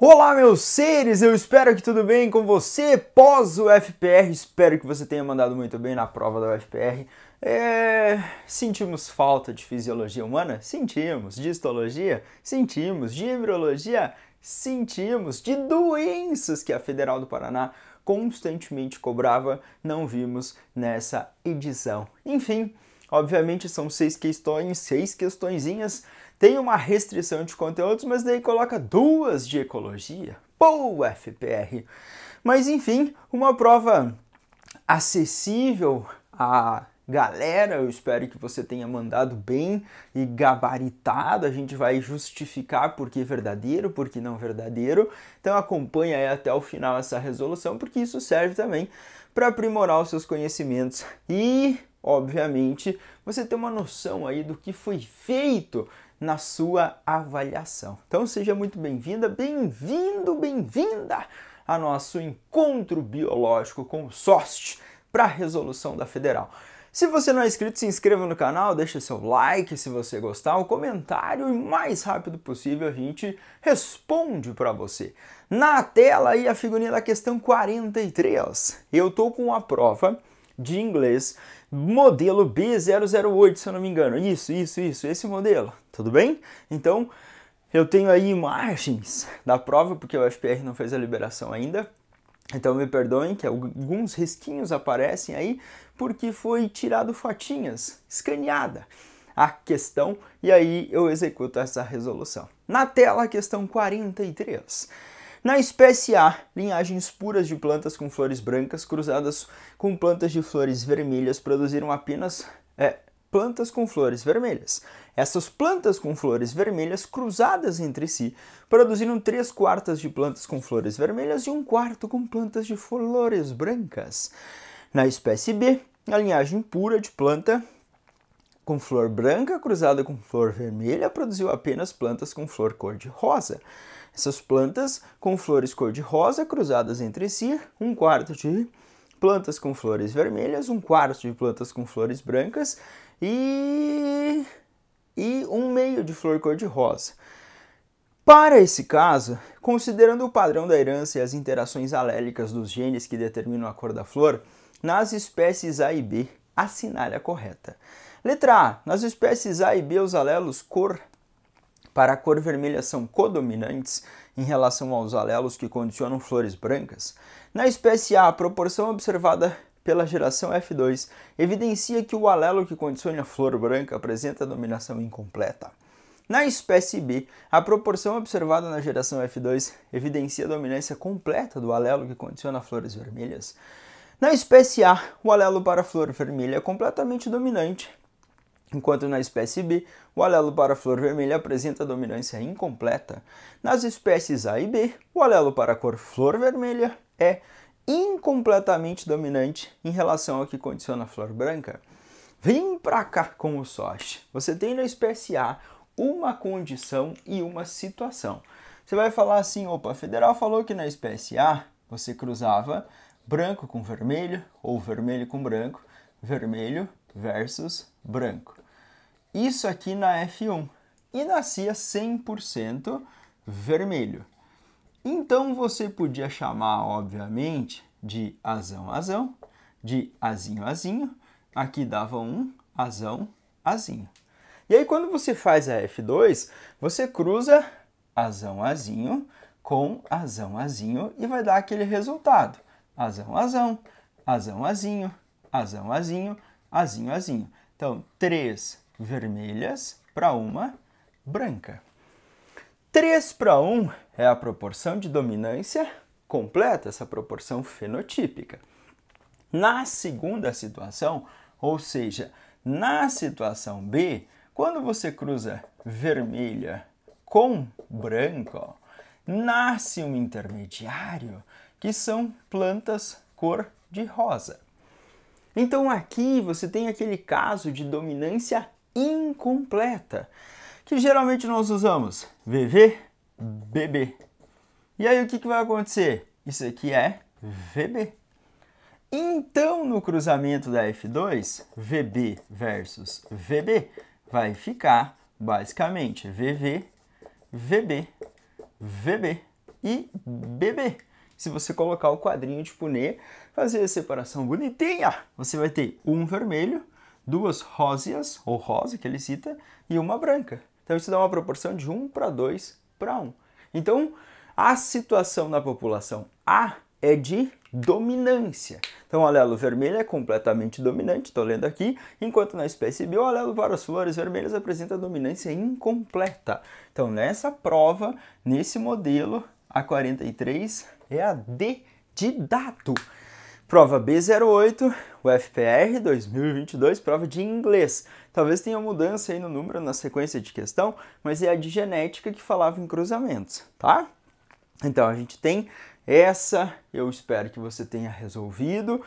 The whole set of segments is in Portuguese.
Olá, meus seres! Eu espero que tudo bem com você pós o FPR. Espero que você tenha mandado muito bem na prova da UFPR. Sentimos falta de fisiologia humana? Sentimos. De histologia? Sentimos. De embriologia? Sentimos. De doenças que a Federal do Paraná constantemente cobrava? Não vimos nessa edição. Enfim, obviamente são 6 questões, 6 questõezinhas. Tem uma restrição de conteúdos, mas daí coloca 2 de ecologia. Pô, FPR! Mas enfim, uma prova acessível à galera. Eu espero que você tenha mandado bem e gabaritado. A gente vai justificar por que verdadeiro, por que não verdadeiro. Então acompanha aí até o final essa resolução, porque isso serve também para aprimorar os seus conhecimentos e, obviamente, você ter uma noção aí do que foi feito na sua avaliação. Então seja muito bem-vinda, bem-vindo, bem-vinda a nosso encontro biológico com o SOST para a resolução da Federal. Se você não é inscrito, se inscreva no canal, deixa seu like se você gostar, um comentário e o mais rápido possível a gente responde para você. Na tela aí a figurinha da questão 43. Eu tô com a prova de inglês modelo B008, se eu não me engano. Isso, esse modelo. Tudo bem? Então, eu tenho aí imagens da prova, porque o FPR não fez a liberação ainda. Então, me perdoem que alguns risquinhos aparecem aí, porque foi tirado fotinhas, escaneada a questão, e aí eu executo essa resolução. Na tela, a questão 43. Na espécie A, linhagens puras de plantas com flores brancas cruzadas com plantas de flores vermelhas produziram apenas plantas com flores vermelhas. Essas plantas com flores vermelhas cruzadas entre si produziram 3/4 de plantas com flores vermelhas e 1/4 com plantas de flores brancas. Na espécie B, a linhagem pura de planta com flor branca cruzada com flor vermelha produziu apenas plantas com flor cor-de-rosa. Essas plantas com flores cor-de-rosa cruzadas entre si, 1/4 de plantas com flores vermelhas, 1/4 de plantas com flores brancas e 1/2 de flor cor-de-rosa. Para esse caso, considerando o padrão da herança e as interações alélicas dos genes que determinam a cor da flor, nas espécies A e B, assinale a correta. Letra A. Nas espécies A e B, os alelos para a cor vermelha são codominantes em relação aos alelos que condicionam flores brancas. Na espécie A, a proporção observada pela geração F2 evidencia que o alelo que condiciona a flor branca apresenta dominação incompleta. Na espécie B, a proporção observada na geração F2 evidencia a dominância completa do alelo que condiciona flores vermelhas. Na espécie A, o alelo para a flor vermelha é completamente dominante, enquanto na espécie B, o alelo para a flor vermelha apresenta dominância incompleta. Nas espécies A e B, o alelo para a cor flor vermelha é incompletamente dominante em relação ao que condiciona a flor branca. Vem pra cá com o SOST. Você tem na espécie A uma condição e uma situação. Você vai falar assim, opa, a Federal falou que na espécie A você cruzava branco com vermelho ou vermelho com branco, vermelho versus branco. Isso aqui na F1 e nascia 100% vermelho. Então você podia chamar, obviamente, de azão, de azinho. Aqui dava um azão. E aí quando você faz a F2, você cruza azão com azão e vai dar aquele resultado. Azão, azinho. Então, 3 vermelhas para uma branca. 3/1 é a proporção de dominância completa, essa proporção fenotípica. Na segunda situação, ou seja, na situação B, quando você cruza vermelha com branco, nasce um intermediário que são plantas cor-de-rosa. Então aqui você tem aquele caso de dominância incompleta, que geralmente nós usamos VV, BB. E aí o que vai acontecer? Isso aqui é VB. Então no cruzamento da F2, VB versus VB, vai ficar basicamente VV, VB, VB, e BB. Se você colocar o quadrinho de Punnett, fazer a separação bonitinha, você vai ter um vermelho, duas róseas, ou rosa que ele cita, e uma branca. Então isso dá uma proporção de 1 para 2 para 1. Então a situação na população A é de dominância. Então o alelo vermelho é completamente dominante, estou lendo aqui, enquanto na espécie B o alelo para as flores vermelhas apresenta dominância incompleta. Então nessa prova, nesse modelo, a 43 é a D de dado. Prova B08, UFPR 2022, prova de inglês. Talvez tenha mudança aí no número na sequência de questão, mas é a de genética que falava em cruzamentos, tá? Então a gente tem essa, eu espero que você tenha resolvido.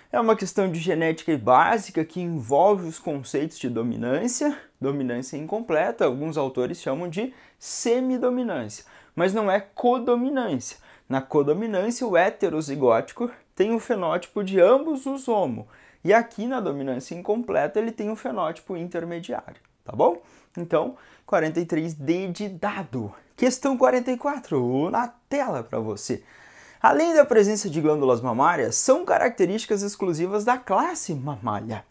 É uma questão de genética básica que envolve os conceitos de dominância, dominância incompleta, alguns autores chamam de semidominância, mas não é codominância. Na codominância, o heterozigótico tem o fenótipo de ambos os homo, e aqui na dominância incompleta ele tem o fenótipo intermediário, tá bom? Então, 43D de dado. Questão 44, na tela para você. Além da presença de glândulas mamárias, são características exclusivas da classe mamália.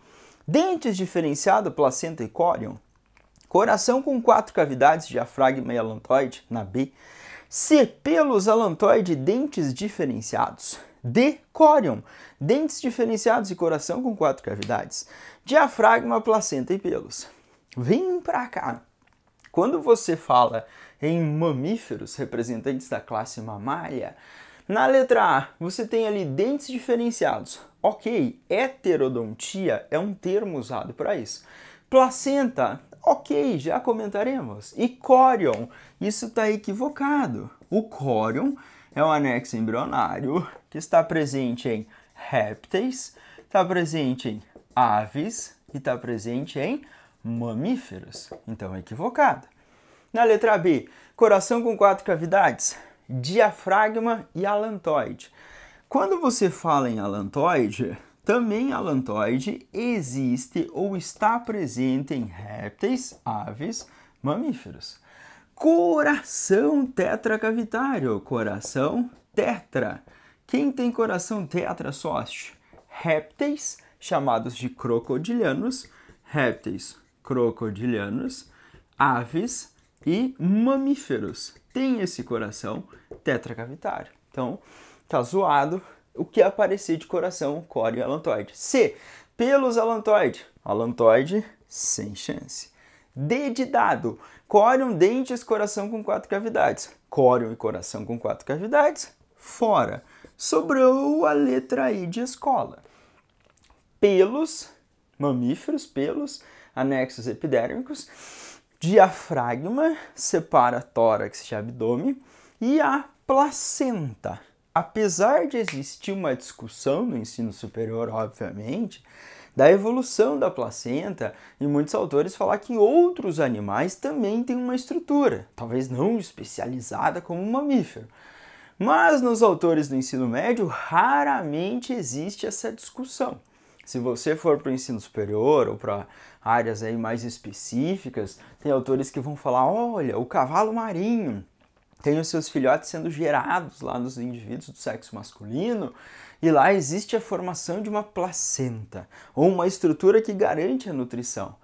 Dentes diferenciado, placenta e córion. Coração com 4 cavidades, diafragma e alantoide, na B. C. Pelos, alantoide e dentes diferenciados. D. Córion, dentes diferenciados e coração com 4 cavidades. Diafragma, placenta e pelos. Vem pra cá. Quando você fala em mamíferos, representantes da classe mamária, na letra A, você tem ali dentes diferenciados. Ok, heterodontia é um termo usado para isso. Placenta, ok, já comentaremos. E córion, isso está equivocado. O córion é um anexo embrionário que está presente em répteis, está presente em aves e está presente em mamíferos. Então é equivocado. Na letra B, coração com 4 cavidades, diafragma e alantoide. Quando você fala em alantoide, também alantoide existe ou está presente em répteis, aves, mamíferos. Coração tetracavitário, coração tetra. Quem tem coração tetra, sócio? Répteis, chamados de crocodilianos, aves e mamíferos tem esse coração tetracavitário. Então, tá zoado o que aparecer de coração, córion e alantoide. C. Pelos, alantoide. Alantoide, sem chance. D de dado. Córion, dentes, coração com 4 cavidades. Córion e coração com 4 cavidades, fora. Sobrou a letra I de escola. Pelos, mamíferos, pelos, anexos epidérmicos. Diafragma, separa tórax de abdômen, e a placenta. Apesar de existir uma discussão no ensino superior, obviamente, da evolução da placenta, e muitos autores falam que outros animais também têm uma estrutura, talvez não especializada como um mamífero. Mas nos autores do ensino médio, raramente existe essa discussão. Se você for para o ensino superior ou para áreas aí mais específicas, tem autores que vão falar, olha, o cavalo marinho tem os seus filhotes sendo gerados lá nos indivíduos do sexo masculino, e lá existe a formação de uma placenta, ou uma estrutura que garante a nutrição.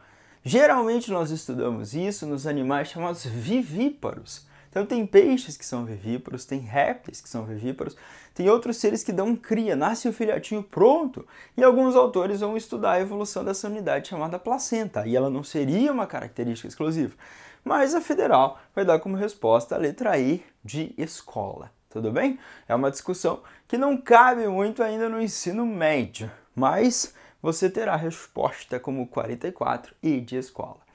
Geralmente nós estudamos isso nos animais chamados vivíparos. Então tem peixes que são vivíparos, tem répteis que são vivíparos, tem outros seres que dão cria, nasce o filhotinho pronto, e alguns autores vão estudar a evolução dessa unidade chamada placenta, e ela não seria uma característica exclusiva. Mas a federal vai dar como resposta a letra I de escola, tudo bem? É uma discussão que não cabe muito ainda no ensino médio, mas você terá a resposta como 44 I de escola.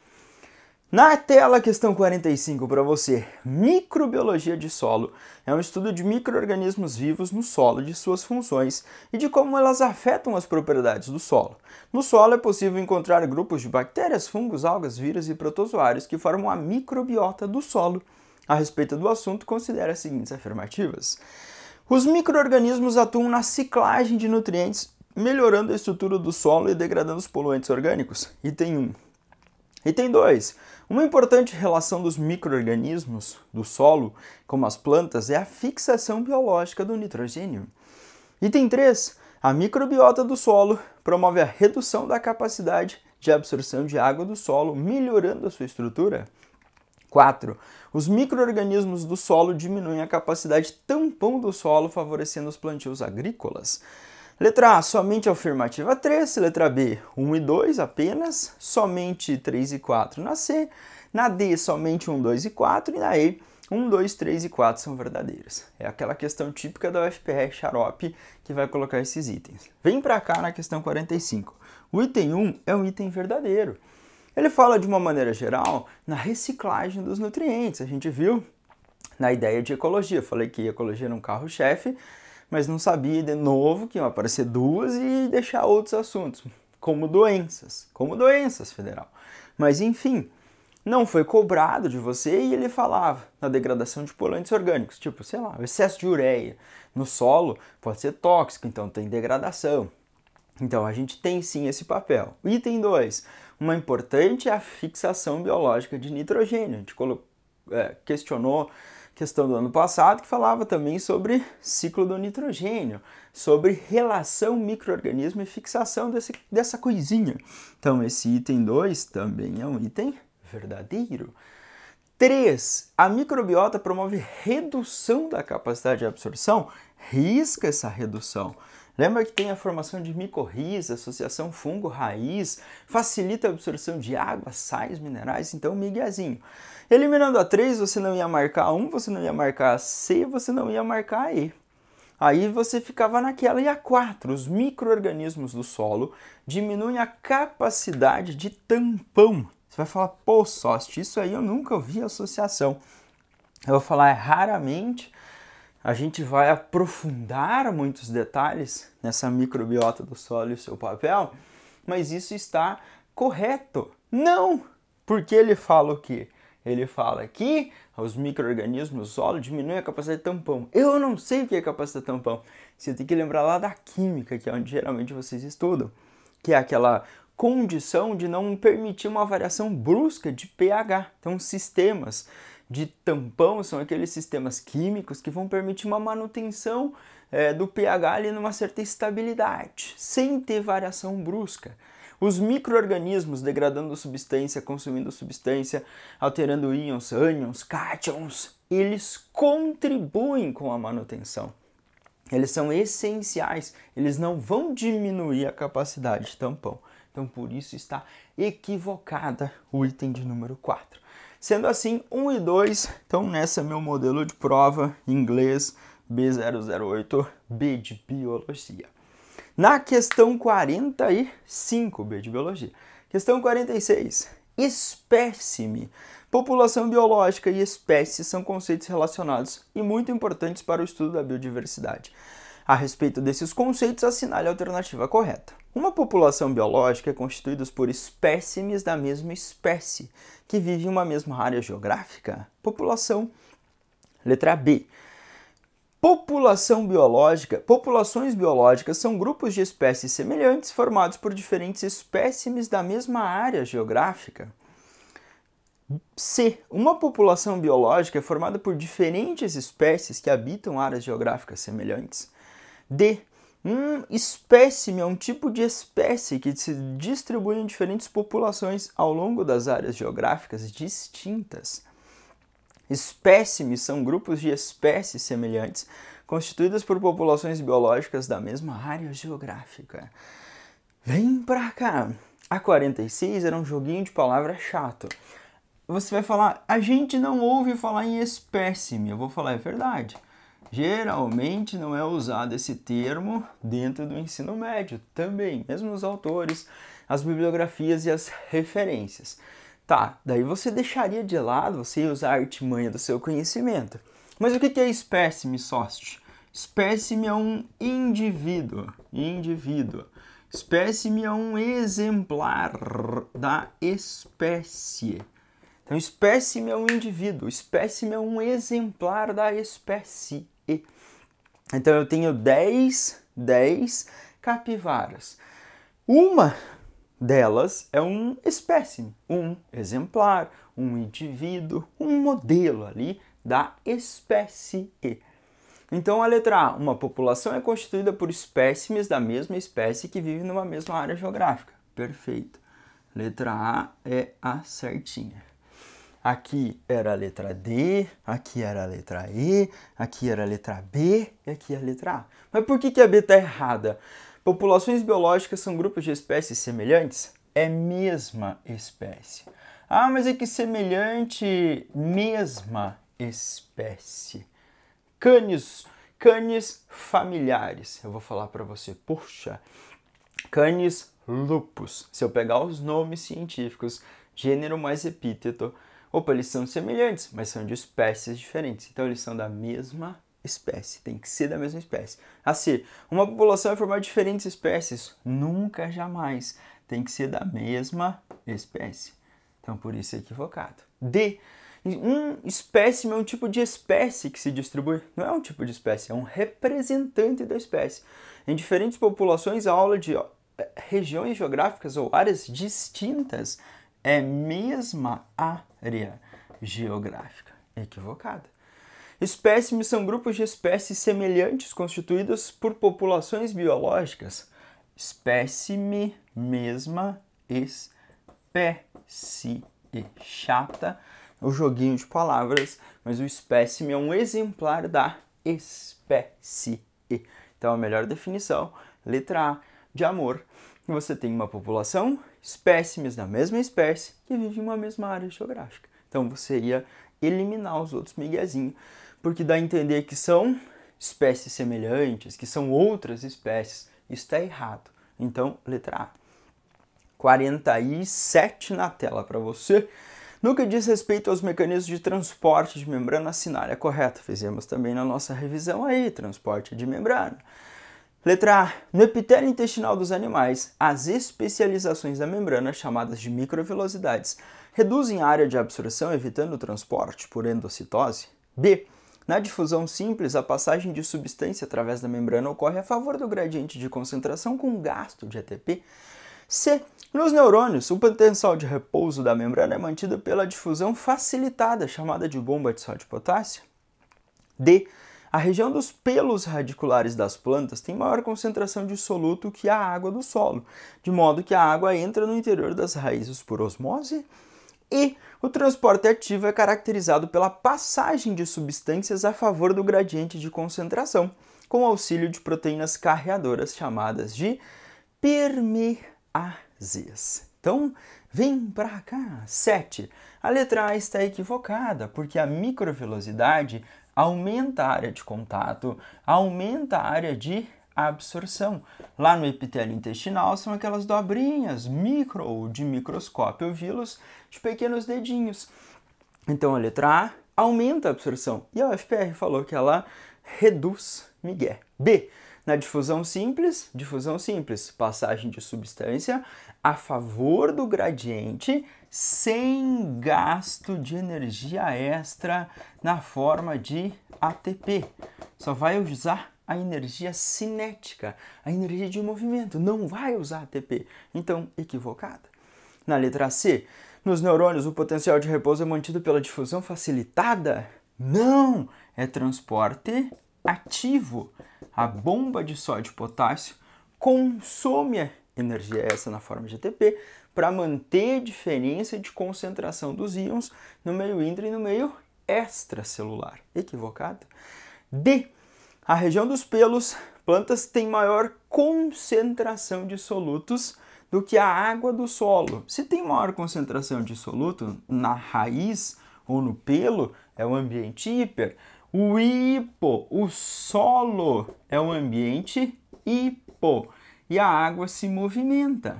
Na tela, questão 45 para você. Microbiologia de solo é um estudo de micro-organismos vivos no solo, de suas funções e de como elas afetam as propriedades do solo. No solo é possível encontrar grupos de bactérias, fungos, algas, vírus e protozoários que formam a microbiota do solo. A respeito do assunto, considere as seguintes afirmativas. Os micro-organismos atuam na ciclagem de nutrientes, melhorando a estrutura do solo e degradando os poluentes orgânicos. Item 1. Item 2. Uma importante relação dos micro-organismos do solo, como as plantas, é a fixação biológica do nitrogênio. Item 3. A microbiota do solo promove a redução da capacidade de absorção de água do solo, melhorando a sua estrutura. 4. Os micro-organismos do solo diminuem a capacidade tampão do solo, favorecendo os plantios agrícolas. Letra A, somente afirmativa 3. Letra B, 1 e 2 apenas. Somente 3 e 4 na C. Na D, somente 1, 2 e 4. E na E, 1, 2, 3 e 4 são verdadeiras. É aquela questão típica da UFPR xarope que vai colocar esses itens. Vem para cá na questão 45. O item 1 é um item verdadeiro. Ele fala de uma maneira geral na reciclagem dos nutrientes. A gente viu na ideia de ecologia. Eu falei que ecologia era um carro-chefe, mas não sabia de novo que iam aparecer duas e deixar outros assuntos, como doenças, federal. Mas enfim, não foi cobrado de você e ele falava na degradação de poluentes orgânicos, tipo, sei lá, o excesso de ureia no solo pode ser tóxico, então tem degradação. Então a gente tem sim esse papel. Item 2, uma importante é a fixação biológica de nitrogênio. A gente questionou a questão do ano passado que falava também sobre ciclo do nitrogênio, sobre relação micro-organismo e fixação dessa coisinha. Então esse item 2 também é um item verdadeiro. 3. A microbiota promove redução da capacidade de absorção. Risca essa redução. Lembra que tem a formação de micorrizas, associação fungo-raiz, facilita a absorção de água, sais, minerais, então miguezinho. Eliminando a 3, você não ia marcar a 1, você não ia marcar a C, você não ia marcar a E. Aí você ficava naquela. E a 4, os micro-organismos do solo diminuem a capacidade de tampão. Você vai falar, pô, Sost, isso aí eu nunca ouvi associação. Eu vou falar, raramente a gente vai aprofundar muitos detalhes nessa microbiota do solo e o seu papel, mas isso está correto. Não! Porque ele fala o quê? Ele fala que os micro-organismos do solo diminuem a capacidade de tampão. Eu não sei o que é capacidade de tampão. Você tem que lembrar lá da química, que é onde geralmente vocês estudam, que é aquela condição de não permitir uma variação brusca de pH. Então, sistemas de tampão são aqueles sistemas químicos que vão permitir uma manutenção do pH ali numa certa estabilidade, sem ter variação brusca. Os micro-organismos degradando substância, consumindo substância, alterando íons, ânions, cátions, eles contribuem com a manutenção. Eles são essenciais, eles não vão diminuir a capacidade de tampão. Então, por isso está equivocada o item de número 4. Sendo assim, 1 e 2 estão nessa meu modelo de prova inglês B008, B de Biologia. Na questão 45, B de Biologia. Questão 46, espécime. População biológica e espécie são conceitos relacionados e muito importantes para o estudo da biodiversidade. A respeito desses conceitos, assinale a alternativa correta. Uma população biológica é constituída por espécimes da mesma espécie, que vivem em uma mesma área geográfica. População. Letra B. Populações biológicas são grupos de espécies semelhantes formados por diferentes espécimes da mesma área geográfica. C. Uma população biológica é formada por diferentes espécies que habitam áreas geográficas semelhantes. D. Um espécime é um tipo de espécie que se distribui em diferentes populações ao longo das áreas geográficas distintas. Espécimes são grupos de espécies semelhantes constituídas por populações biológicas da mesma área geográfica. Vem pra cá! A 46 era um joguinho de palavras chato. Você vai falar, a gente não ouve falar em espécime. Eu vou falar, é verdade. Geralmente não é usado esse termo dentro do ensino médio também, mesmo os autores, as bibliografias e as referências. Tá, daí você deixaria de lado, você ia usar a artimanha do seu conhecimento. Mas o que é espécime, Sost? Espécime é um indivíduo. Espécime é um exemplar da espécie. Então, espécime é um indivíduo, espécime é um exemplar da espécie. Então, eu tenho 10 capivaras. Uma delas é um espécime, um exemplar, um indivíduo, um modelo ali da espécie. Então, a letra A, uma população é constituída por espécimes da mesma espécie que vivem numa mesma área geográfica. Perfeito. Letra A é a certinha. Aqui era a letra D, aqui era a letra E, aqui era a letra B e aqui a letra A. Mas por que a B está errada? Populações biológicas são grupos de espécies semelhantes? É mesma espécie. Ah, mas é que semelhante, mesma espécie. Canis familiares. Eu vou falar para você, poxa, Canis lupus. Se eu pegar os nomes científicos, gênero mais epíteto, opa, eles são semelhantes, mas são de espécies diferentes. Então, eles são da mesma espécie. Tem que ser da mesma espécie. A C, uma população é formada de diferentes espécies? Nunca, jamais. Tem que ser da mesma espécie. Então, por isso é equivocado. D, um espécime é um tipo de espécie que se distribui. Não é um tipo de espécie, é um representante da espécie. Em diferentes populações, a aula de regiões geográficas ou áreas distintas é mesma área geográfica. Equivocada. Espécimes são grupos de espécies semelhantes constituídos por populações biológicas. Espécime, mesma espécie. Chata o joguinho de palavras, mas o espécime é um exemplar da espécie. Então, a melhor definição, letra A, de amor. Você tem uma população, espécimes da mesma espécie, que vivem em uma mesma área geográfica. Então, você ia eliminar os outros miguezinhos, porque dá a entender que são espécies semelhantes, que são outras espécies. Isso está errado. Então, letra A. 47 na tela para você. No que diz respeito aos mecanismos de transporte de membrana acinária correta, fizemos também na nossa revisão aí, transporte de membrana. Letra A. No epitélio intestinal dos animais, as especializações da membrana, chamadas de microvilosidades, reduzem a área de absorção, evitando o transporte por endocitose. B. Na difusão simples, a passagem de substância através da membrana ocorre a favor do gradiente de concentração com gasto de ATP. C. Nos neurônios, o potencial de repouso da membrana é mantido pela difusão facilitada, chamada de bomba de sódio e potássio. D. A região dos pelos radiculares das plantas tem maior concentração de soluto que a água do solo, de modo que a água entra no interior das raízes por osmose. E o transporte ativo é caracterizado pela passagem de substâncias a favor do gradiente de concentração, com auxílio de proteínas carreadoras chamadas de permeáses. Então, vem para cá. 7. A letra A está equivocada, porque a microvelocidade aumenta a área de contato, aumenta a área de absorção. Lá no epitélio intestinal são aquelas dobrinhas micro ou de microscópio vírus de pequenos dedinhos. Então a letra A aumenta a absorção e a UFPR falou que ela reduz migué. B. Na difusão simples, passagem de substância a favor do gradiente sem gasto de energia extra na forma de ATP. Só vai usar a energia cinética, a energia de movimento, não vai usar ATP. Então, equivocada. Na letra C, nos neurônios o potencial de repouso é mantido pela difusão facilitada? Não, é transporte ativo. A bomba de sódio e potássio consome a energia essa na forma de ATP para manter a diferença de concentração dos íons no meio intra e no meio extracelular. Equivocado? D. A região dos pelos, plantas têm maior concentração de solutos do que a água do solo. Se tem maior concentração de soluto na raiz ou no pelo, é o ambiente hiper. O hipo, o solo, é o ambiente hipo. E a água se movimenta.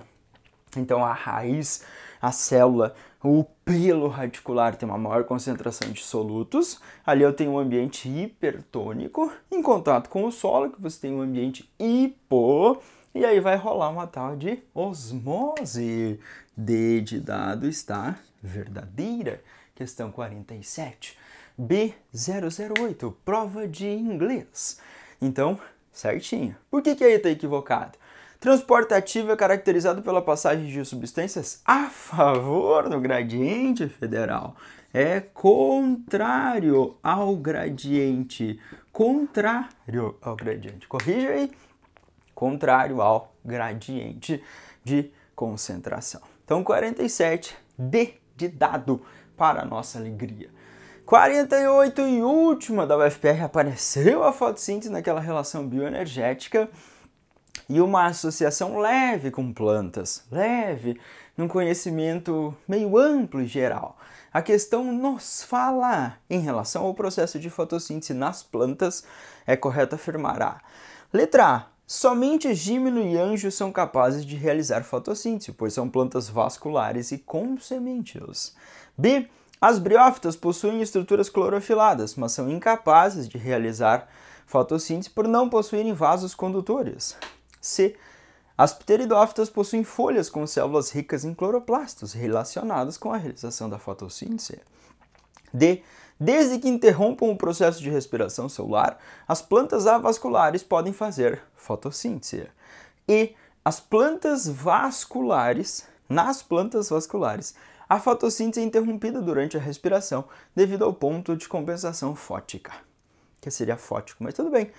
Então a raiz, a célula, o pelo radicular tem uma maior concentração de solutos. Ali eu tenho um ambiente hipertônico. Em contato com o solo, que você tem um ambiente hipo. E aí vai rolar uma tal de osmose. D de dado está verdadeira. Questão 47. B008, prova de inglês. Então, certinho. Por que aí está equivocado? Transportativo é caracterizado pela passagem de substâncias a favor do gradiente federal. É contrário ao gradiente. Contrário ao gradiente. Corrija aí. Contrário ao gradiente de concentração. Então, 47, D de dado para a nossa alegria. 48 e última da UFPR, apareceu a fotossíntese naquela relação bioenergética e uma associação leve com plantas, leve, num conhecimento meio amplo e geral. A questão nos fala em relação ao processo de fotossíntese nas plantas, é correto afirmar a letra A. Somente gímeno e anjo são capazes de realizar fotossíntese, pois são plantas vasculares e com sementes. B. As briófitas possuem estruturas clorofiladas, mas são incapazes de realizar fotossíntese por não possuírem vasos condutores. C. As pteridófitas possuem folhas com células ricas em cloroplastos relacionadas com a realização da fotossíntese. D. Desde que interrompam o processo de respiração celular, as plantas avasculares podem fazer fotossíntese. E nas plantas vasculares, a fotossíntese é interrompida durante a respiração devido ao ponto de compensação fótica, que seria fótico, mas tudo bem.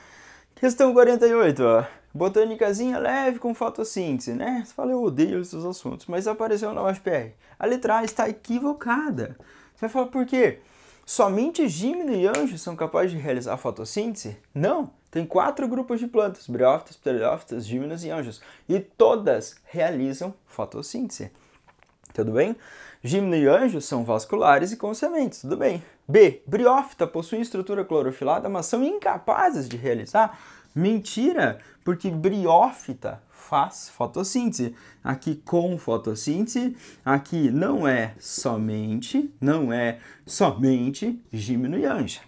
Questão 48, ó. Botânicazinha leve com fotossíntese, né? Você fala, eu odeio esses assuntos, mas apareceu na UFPR. A letra A está equivocada. Você vai falar, por quê? Somente gímeno e anjo são capazes de realizar fotossíntese? Não, tem 4 grupos de plantas, briófitas, pteridófitas, gímenos e anjos, e todas realizam fotossíntese. Tudo bem? Gímeno e anjo são vasculares e com sementes, tudo bem. B. Briófita possui estrutura clorofilada, mas são incapazes de realizar? Mentira, porque briófita faz fotossíntese. Aqui com fotossíntese, aqui não é somente gímeno e anjo.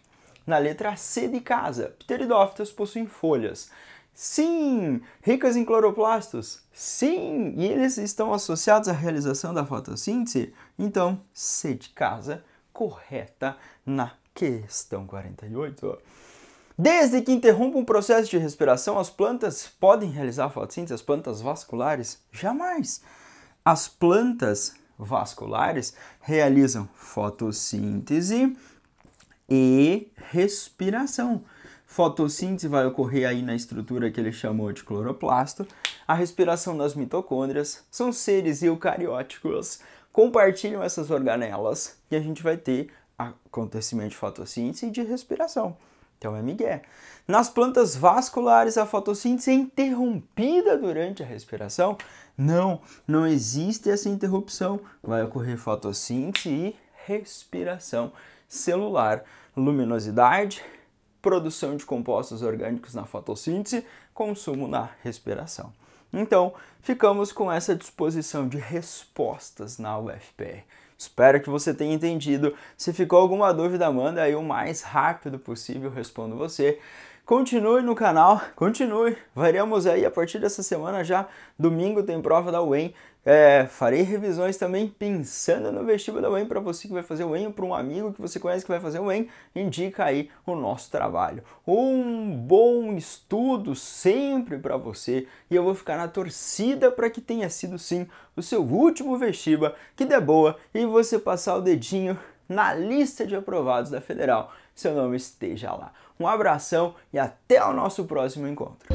Na letra C de casa, pteridófitas possuem folhas. Sim, ricas em cloroplastos. Sim, e eles estão associados à realização da fotossíntese. Então, C de casa, correta na questão 48. Desde que interrompam o processo de respiração, as plantas podem realizar fotossíntese, as plantas vasculares? Jamais. As plantas vasculares realizam fotossíntese e respiração. Fotossíntese vai ocorrer aí na estrutura que ele chamou de cloroplasto. A respiração das mitocôndrias são seres eucarióticos, compartilham essas organelas e a gente vai ter acontecimento de fotossíntese e de respiração. Então é migué. Nas plantas vasculares, a fotossíntese é interrompida durante a respiração? Não existe essa interrupção. Vai ocorrer fotossíntese e respiração celular. Luminosidade, produção de compostos orgânicos na fotossíntese, consumo na respiração. Então, ficamos com essa disposição de respostas na UFPR. Espero que você tenha entendido. Se ficou alguma dúvida, manda aí o mais rápido possível, respondo você. Continue no canal, continue. Veremos aí a partir dessa semana já. Domingo tem prova da UEM. Farei revisões também pensando no vestibular da UEM para você que vai fazer o UEM, para um amigo que você conhece que vai fazer o UEM, indica aí o nosso trabalho. Um bom estudo sempre para você e eu vou ficar na torcida para que tenha sido sim o seu último vestibular, que dê boa e você passar o dedinho na lista de aprovados da Federal, seu nome esteja lá. Um abração e até o nosso próximo encontro.